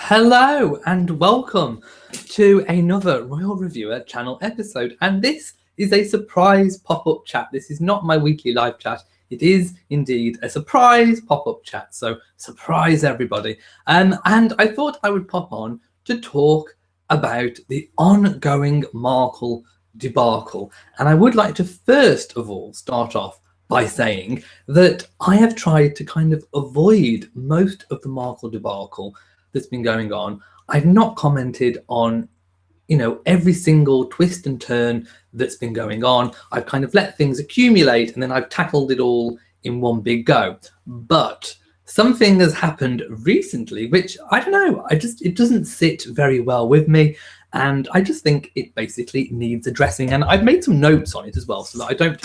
Hello and welcome to another Royal Reviewer channel episode, and this is a surprise pop-up chat. This is not my weekly live chat. It is indeed a surprise pop-up chat, so surprise everybody. And I thought I would pop on to talk about the ongoing Markle debacle, and I would like to first of all start off by saying that I have tried to kind of avoid most of the Markle debacle that's been going on. I've not commented on, every single twist and turn that's been going on. I've kind of let things accumulate and then I've tackled it all in one big go. But something has happened recently, which I don't know, it doesn't sit very well with me. And I just think it basically needs addressing. And I've made some notes on it as well so that I don't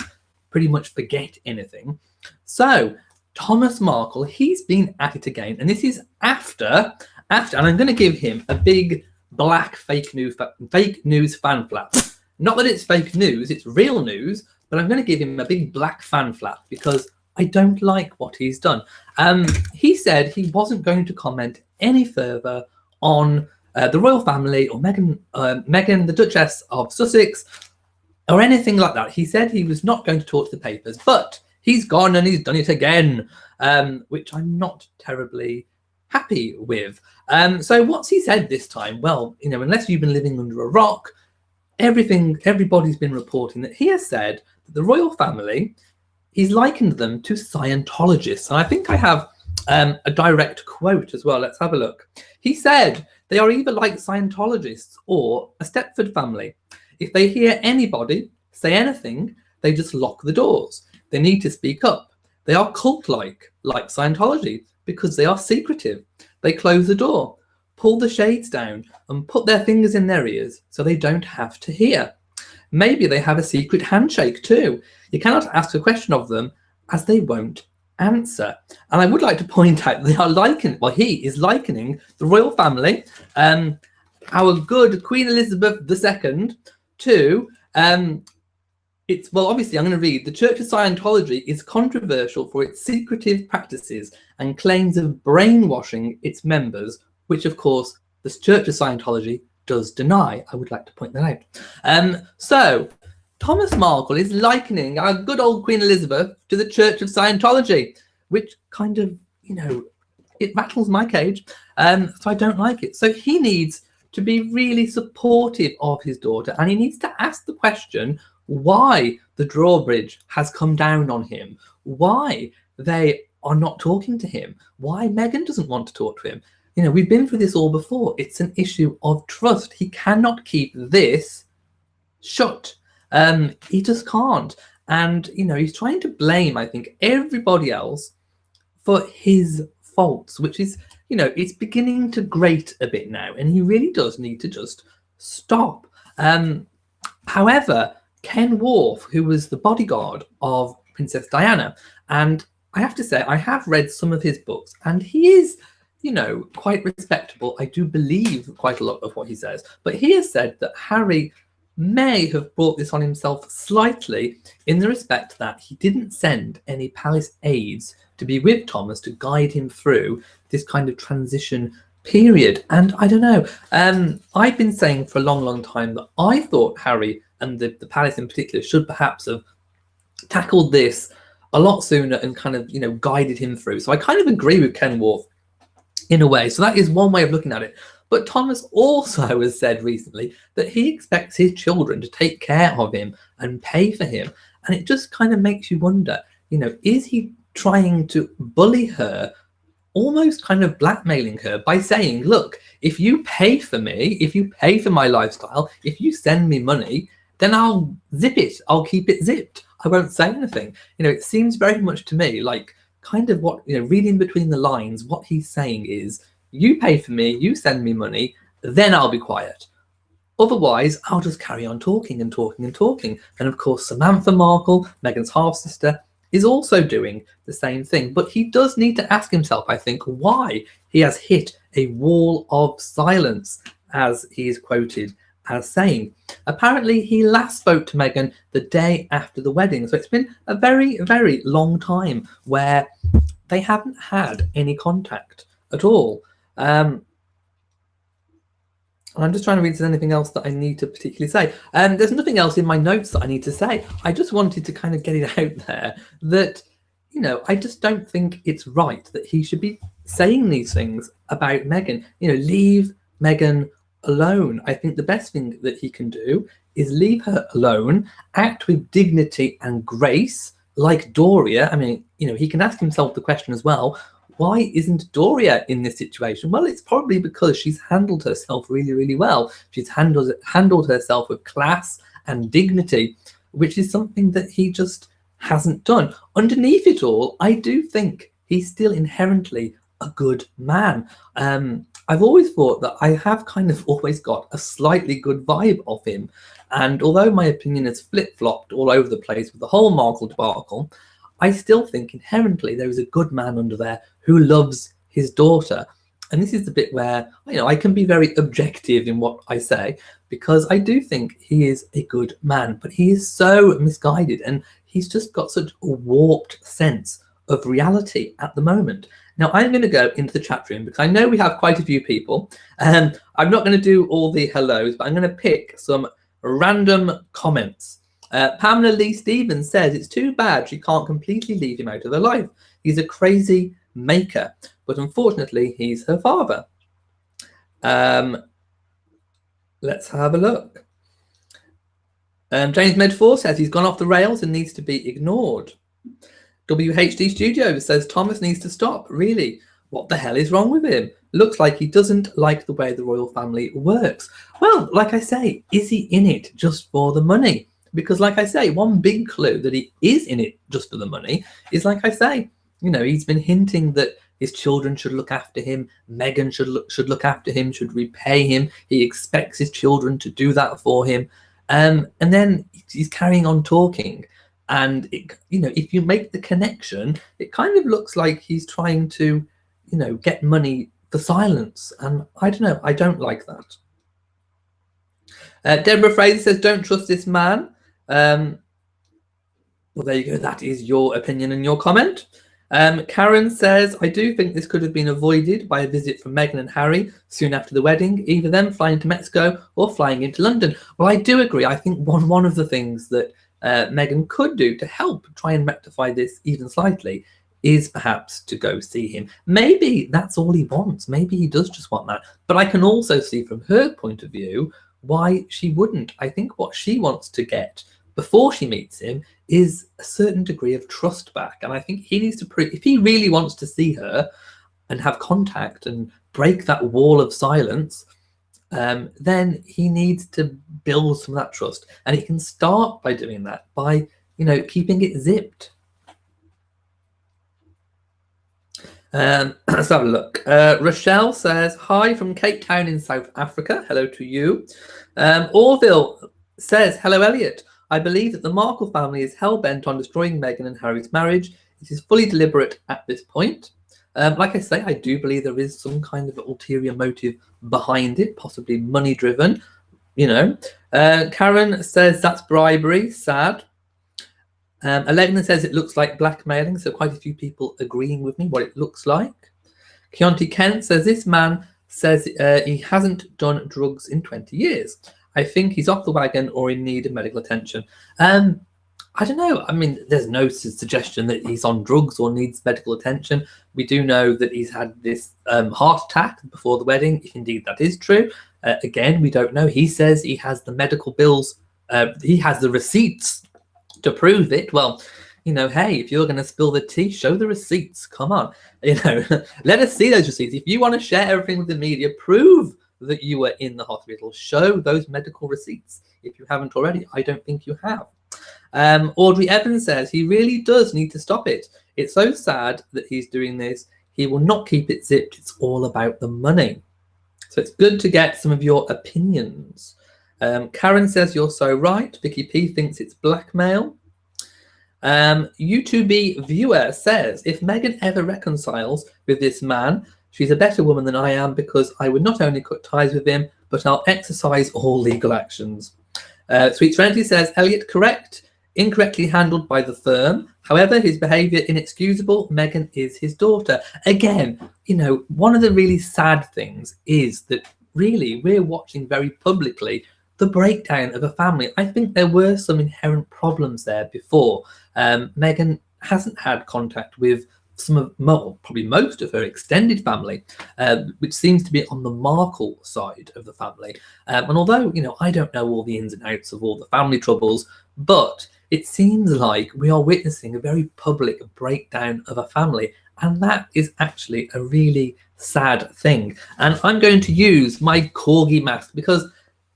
pretty much forget anything. So Thomas Markle, he's been at it again. And this is after, and I'm going to give him a big black fake news fan flap. Not that it's fake news, it's real news, but I'm going to give him a big black fan flap because I don't like what he's done. He said he wasn't going to comment any further on the royal family or Meghan, the Duchess of Sussex, or anything like that. He said he was not going to talk to the papers, but he's gone and he's done it again, which I'm not terribly happy with. So what's he said this time? Well, unless you've been living under a rock, everybody's been reporting that he has said that the royal family, he's likened them to Scientologists. And I think I have a direct quote as well. Let's have a look. He said they are either like Scientologists or a Stepford family. If they hear anybody say anything, they just lock the doors. They need to speak up. They are cult-like Scientology, because they are secretive. They close the door, pull the shades down, and put their fingers in their ears so they don't have to hear. Maybe they have a secret handshake too. You cannot ask a question of them as they won't answer. And I would like to point out they are he is likening the royal family, our good Queen Elizabeth II, to obviously I'm going to read. The Church of Scientology is controversial for its secretive practices and claims of brainwashing its members, which of course the Church of Scientology does deny. I would like to point that out. So Thomas Markle is likening our good old Queen Elizabeth to the Church of Scientology, which kind of, it rattles my cage. So I don't like it. So he needs to be really supportive of his daughter, and he needs to ask the question why the drawbridge has come down on him, why they are not talking to him, why Meghan doesn't want to talk to him. We've been through this all before. It's an issue of trust. He cannot keep this shut. He just can't. And, he's trying to blame, I think, everybody else for his faults, which is, it's beginning to grate a bit now. And he really does need to just stop. However, Ken Worth, who was the bodyguard of Princess Diana, and I have to say, I have read some of his books, and he is, quite respectable. I do believe quite a lot of what he says, but he has said that Harry may have brought this on himself slightly in the respect that he didn't send any palace aides to be with Thomas to guide him through this kind of transition period. And I don't know, I've been saying for a long time that I thought Harry and the palace in particular should perhaps have tackled this a lot sooner and kind of, guided him through. So I kind of agree with Ken Worth in a way. So that is one way of looking at it. But Thomas also has said recently that he expects his children to take care of him and pay for him. And it just kind of makes you wonder, is he trying to bully her, almost kind of blackmailing her by saying, look, if you pay for me, if you pay for my lifestyle, if you send me money, then I'll zip it. I'll keep it zipped. I won't say anything. It seems very much to me like kind of what, reading between the lines, what he's saying is, you pay for me, you send me money, then I'll be quiet. Otherwise, I'll just carry on talking and talking and talking. And of course, Samantha Markle, Meghan's half-sister, is also doing the same thing. But he does need to ask himself, I think, why he has hit a wall of silence, as he is quoted as saying. Apparently, he last spoke to Meghan the day after the wedding. So it's been a very, very long time where they haven't had any contact at all. I'm just trying to read if there's anything else that I need to particularly say. There's nothing else in my notes that I need to say. I just wanted to kind of get it out there that, you know, I just don't think it's right that he should be saying these things about Meghan. You know, leave Meghan alone. I think the best thing that he can do is leave her alone, act with dignity and grace, like Doria. I mean, you know, he can ask himself the question as well, why isn't Doria in this situation? Well, it's probably because she's handled herself really, really well. She's handled herself with class and dignity, which is something that he just hasn't done. Underneath it all, I do think he's still inherently a good man. I've always thought that I have kind of always got a slightly good vibe of him. And although my opinion has flip-flopped all over the place with the whole Markle debacle, I still think inherently there is a good man under there who loves his daughter. And this is the bit where, you know, I can be very objective in what I say, because I do think he is a good man, but he is so misguided and he's just got such a warped sense of reality at the moment. Now, I'm going to go into the chat room because I know we have quite a few people. I'm not going to do all the hellos, but I'm going to pick some random comments. Pamela Lee Stevens says, it's too bad she can't completely leave him out of her life. He's a crazy maker, but unfortunately, he's her father. Let's have a look. James Medford says he's gone off the rails and needs to be ignored. WHD Studios says Thomas needs to stop. Really? What the hell is wrong with him? Looks like he doesn't like the way the royal family works. Well, like I say, is he in it just for the money? Because like I say, one big clue that he is in it just for the money is, like I say, you know, he's been hinting that his children should look after him. Meghan should look after him, should repay him. He expects his children to do that for him. And then he's carrying on talking. And, you know, if you make the connection, it kind of looks like he's trying to, you know, get money for silence. And I don't know, I don't like that. Deborah Fraser says, don't trust this man. Well, there you go. That is your opinion and your comment. Karen says, I do think this could have been avoided by a visit from Meghan and Harry soon after the wedding, either them flying to Mexico or flying into London. Well, I do agree. I think one of the things that Meghan could do to help try and rectify this even slightly is perhaps to go see him. Maybe that's all he wants. Maybe he does just want that. But I can also see from her point of view why she wouldn't. I think what she wants to get before she meets him is a certain degree of trust back. And I think he needs to prove, if he really wants to see her and have contact and break that wall of silence, then he needs to build some of that trust. And he can start by doing that, by, you know, keeping it zipped. Let's have a look. Rochelle says, hi from Cape Town in South Africa. Hello to you. Orville says, hello, Elliot. I believe that the Markle family is hell-bent on destroying Meghan and Harry's marriage. It is fully deliberate at this point. Like I say, I do believe there is some kind of ulterior motive behind it, possibly money-driven, you know. Karen says that's bribery, sad. Alegna says it looks like blackmailing, so quite a few people agreeing with me what it looks like. Keonti Kent says this man says he hasn't done drugs in 20 years. I think he's off the wagon or in need of medical attention. I don't know. I mean, there's no suggestion that he's on drugs or needs medical attention. We do know that he's had this heart attack before the wedding, if indeed that is true. Again, we don't know. He says he has the medical bills. He has the receipts to prove it. Well, you know, hey, if you're going to spill the tea, show the receipts. Come on. You know, let us see those receipts. If you want to share everything with the media, prove that you were in the hospital. Show those medical receipts. If you haven't already, I don't think you have. Audrey Evans says he really does need to stop it. It's so sad that he's doing this. He will not keep it zipped. It's all about the money. So it's good to get some of your opinions. Karen says you're so right. Vicky P thinks it's blackmail. YouTube viewer says if Meghan ever reconciles with this man, she's a better woman than I am, because I would not only cut ties with him, but I'll exercise all legal actions. Sweet Serenity says, Elliot, correct. Incorrectly handled by the firm. However, his behaviour inexcusable. Meghan is his daughter. Again, you know, one of the really sad things is that really, we're watching very publicly the breakdown of a family. I think there were some inherent problems there before. Meghan hasn't had contact with some of, well, probably most of her extended family, which seems to be on the Markle side of the family. And although, you know, I don't know all the ins and outs of all the family troubles, but it seems like we are witnessing a very public breakdown of a family. And that is actually a really sad thing. And I'm going to use my corgi mask because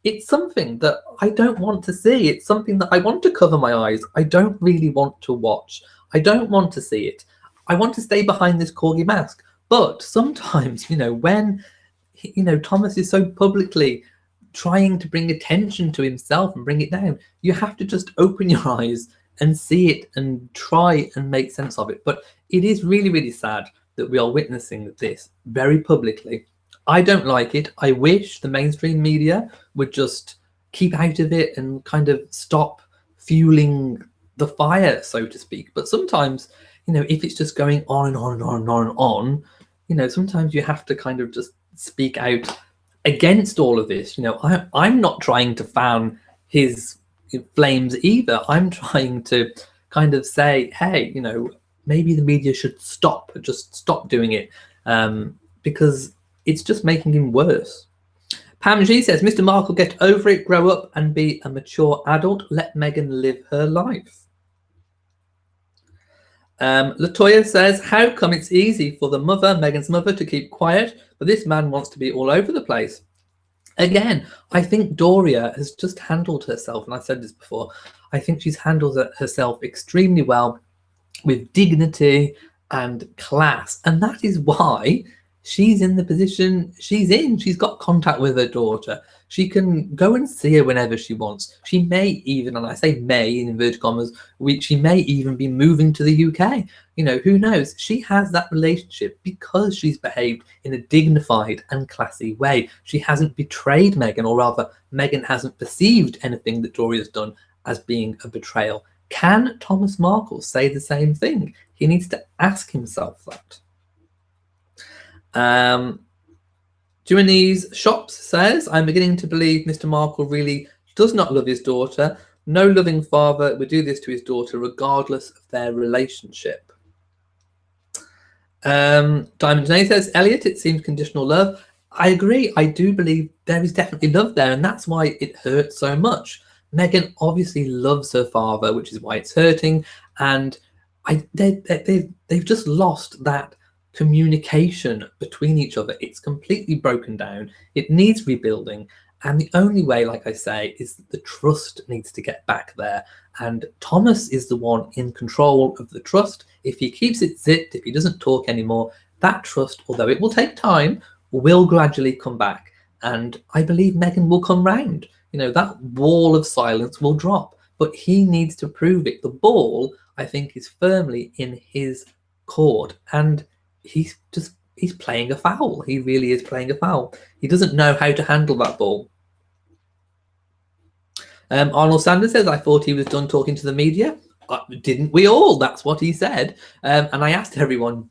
it's something that I don't want to see. It's something that I want to cover my eyes. I don't really want to watch. I don't want to see it. I want to stay behind this corgi mask. But sometimes, you know, when, you know, Thomas is so publicly trying to bring attention to himself and bring it down, you have to just open your eyes and see it and try and make sense of it. But it is really, really sad that we are witnessing this very publicly. I don't like it. I wish the mainstream media would just keep out of it and kind of stop fueling the fire, so to speak. But sometimes, you know, if it's just going on and on and on and on and on, you know, sometimes you have to kind of just speak out against all of this. You know, I'm not trying to fan his flames either. I'm trying to kind of say, hey, you know, maybe the media should just stop doing it, because it's just making him worse. Pam G says, Mr. Markle, get over it, grow up and be a mature adult. Let Meghan live her life. Latoya says, how come it's easy for the mother, Meghan's mother, to keep quiet, but this man wants to be all over the place? Again, I think Doria has just handled herself, and I said this before, I think she's handled herself extremely well with dignity and class, and that is why she's in the position she's in. She's got contact with her daughter. She can go and see her whenever she wants. She may even, and I say may in inverted commas, she may even be moving to the UK. You know, who knows? She has that relationship because she's behaved in a dignified and classy way. She hasn't betrayed Meghan, or rather, Meghan hasn't perceived anything that Doria's done as being a betrayal. Can Thomas Markle say the same thing? He needs to ask himself that. Duani's Shops says, I'm beginning to believe Mr. Markle really does not love his daughter. No loving father would do this to his daughter regardless of their relationship. Diamond Janae says, Elliot, it seems conditional love. I agree. I do believe there is definitely love there, and that's why it hurts so much. Meghan obviously loves her father, which is why it's hurting, and they've just lost that communication between each other. It's completely broken down. It needs rebuilding, and the only way, like I say, is that the trust needs to get back there, and Thomas is the one in control of the trust. If he keeps it zipped, if he doesn't talk anymore, that trust, although it will take time, will gradually come back, and I believe Meghan will come round. You know, that wall of silence will drop, but he needs to prove it. The ball, I think, is firmly in his court, and he's playing a foul. He really is playing a foul. He doesn't know how to handle that ball. Arnold Sanders says, I thought he was done talking to the media. Didn't we all? That's what he said. And I asked everyone,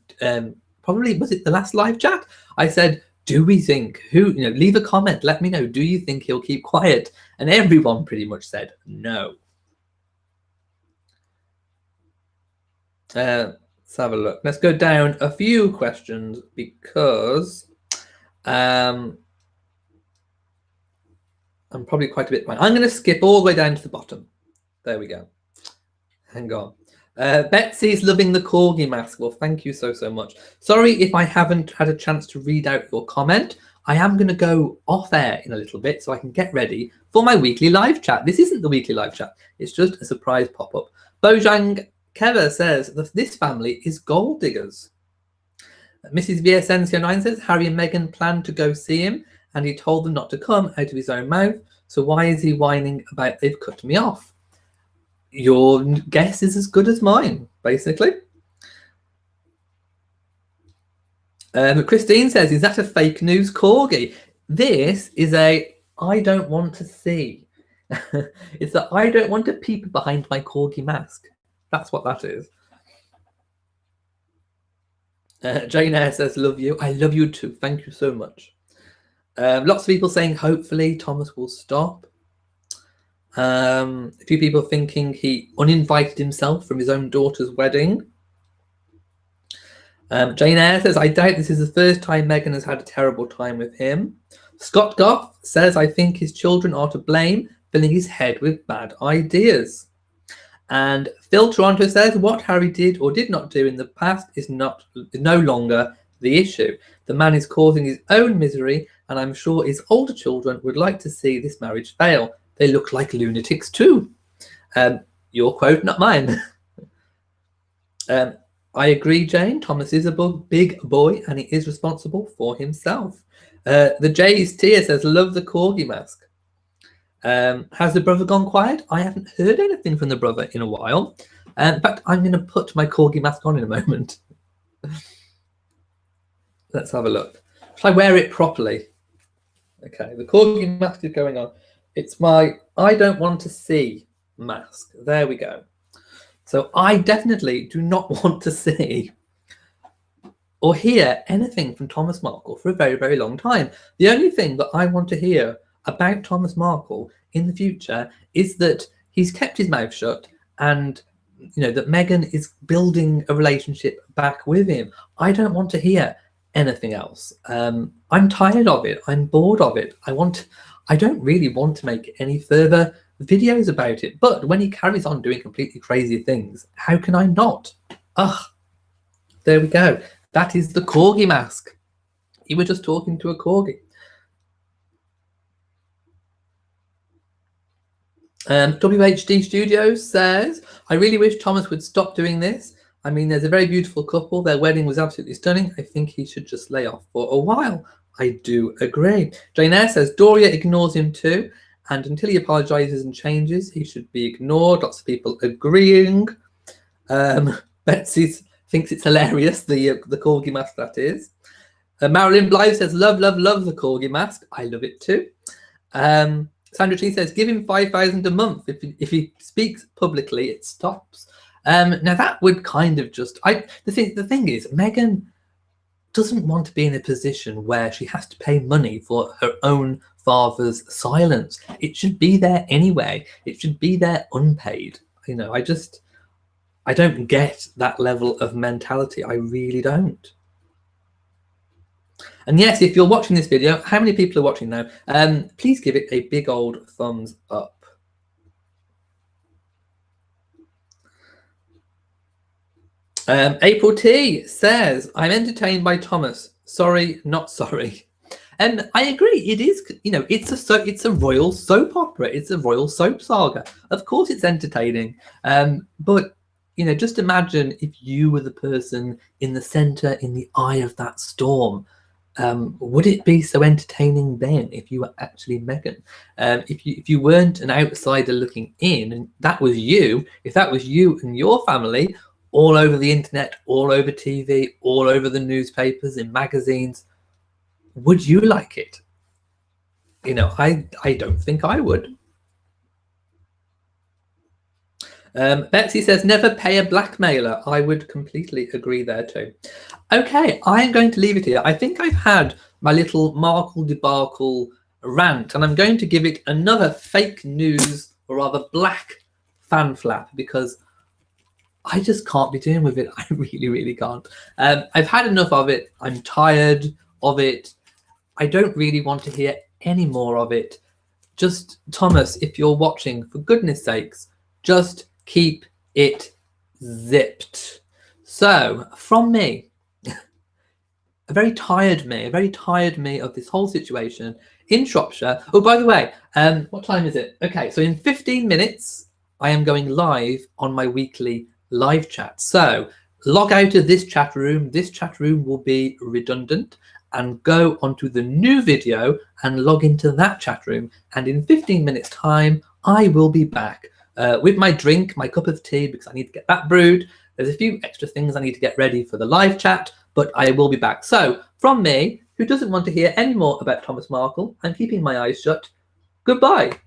probably, was it the last live chat? I said, do we think, leave a comment, let me know, do you think he'll keep quiet? And everyone pretty much said no. Let's have a look. Let's go down a few questions because I'm probably quite a bit behind. I'm going to skip all the way down to the bottom. There we go. Hang on. Betsy's loving the corgi mask. Well, thank you so much. Sorry if I haven't had a chance to read out your comment. I am going to go off air in a little bit so I can get ready for my weekly live chat. This isn't the weekly live chat. It's just a surprise pop-up. Bojang Keva says that this family is gold diggers. Mrs. VSN09 says Harry and Meghan planned to go see him and he told them not to come out of his own mouth. So why is he whining about they've cut me off? Your guess is as good as mine, basically. Christine says, is that a fake news corgi? This is a I don't want to see. It's that I don't want to peep behind my corgi mask. That's what that is. Jane Eyre says, love you. I love you too. Thank you so much. Lots of people saying hopefully Thomas will stop. A few people thinking he uninvited himself from his own daughter's wedding. Jane Eyre says, I doubt this is the first time Meghan has had a terrible time with him. Scott Goff says, I think his children are to blame, filling his head with bad ideas. And Phil Toronto says, what Harry did or did not do in the past is no longer the issue. The man is causing his own misery, and I'm sure his older children would like to see this marriage fail. They look like lunatics too. Your quote, not mine. I agree, Jane. Thomas is a big boy and he is responsible for himself. The Jay's Tia says, love the corgi mask. Has the brother gone quiet? I haven't heard anything from the brother in a while. In fact, I'm going to put my corgi mask on in a moment. Let's have a look. Shall I wear it properly? Okay, the corgi mask is going on. It's my I don't want to see mask. There we go. So I definitely do not want to see or hear anything from Thomas Markle for a very, very long time. The only thing that I want to hear about Thomas Markle in the future is that he's kept his mouth shut and, you know, that Meghan is building a relationship back with him. I don't want to hear anything else. I'm tired of it. I'm bored of it. I don't really want to make any further videos about it, but when he carries on doing completely crazy things, how can I not? There we go. That is the corgi mask. You were just talking to a corgi. WHD Studios says, I really wish Thomas would stop doing this. I mean, there's a very beautiful couple. Their wedding was absolutely stunning. I think he should just lay off for a while. I do agree. Jane Eyre says, Doria ignores him too. And until he apologizes and changes, he should be ignored. Lots of people agreeing. Betsy thinks it's hilarious, the corgi mask, that is. Marilyn Blythe says, love, love, love the corgi mask. I love it too. Sandra T says, give him 5,000 a month. If he speaks publicly, it stops. Now that would kind of just... The thing is, Meghan doesn't want to be in a position where she has to pay money for her own father's silence. It should be there anyway. It should be there unpaid. You know, I don't get that level of mentality. I really don't. And yes, if you're watching this video, how many people are watching now? Please give it a big old thumbs up. April T says, I'm entertained by Thomas. Sorry, not sorry. And I agree. It is, you know, it's a royal soap opera. It's a royal soap saga. Of course, it's entertaining. But you know, just imagine if you were the person in the center, in the eye of that storm. Would it be so entertaining then if you were actually Meghan? If you weren't an outsider looking in, and that was you, if that was you and your family, all over the internet, all over TV, all over the newspapers, in magazines, would you like it? You know, I don't think I would. Betsy says, never pay a blackmailer. I would completely agree there too. Okay, I am going to leave it here. I think I've had my little Markle debacle rant, and I'm going to give it another fake news, or rather black fan flap, because I just can't be doing with it. I really, really can't. I've had enough of it. I'm tired of it. I don't really want to hear any more of it. Just, Thomas, if you're watching, for goodness sakes, just keep it zipped. So, from me, a very tired me of this whole situation in Shropshire. Oh, by the way, what time is it? Okay, so in 15 minutes, I am going live on my weekly live chat. So log out of this chat room. This chat room will be redundant, and go onto the new video and log into that chat room. And in 15 minutes time, I will be back with my drink, my cup of tea, because I need to get that brewed. There's a few extra things I need to get ready for the live chat, but I will be back. So from me, who doesn't want to hear any more about Thomas Markle, I'm keeping my eyes shut. Goodbye.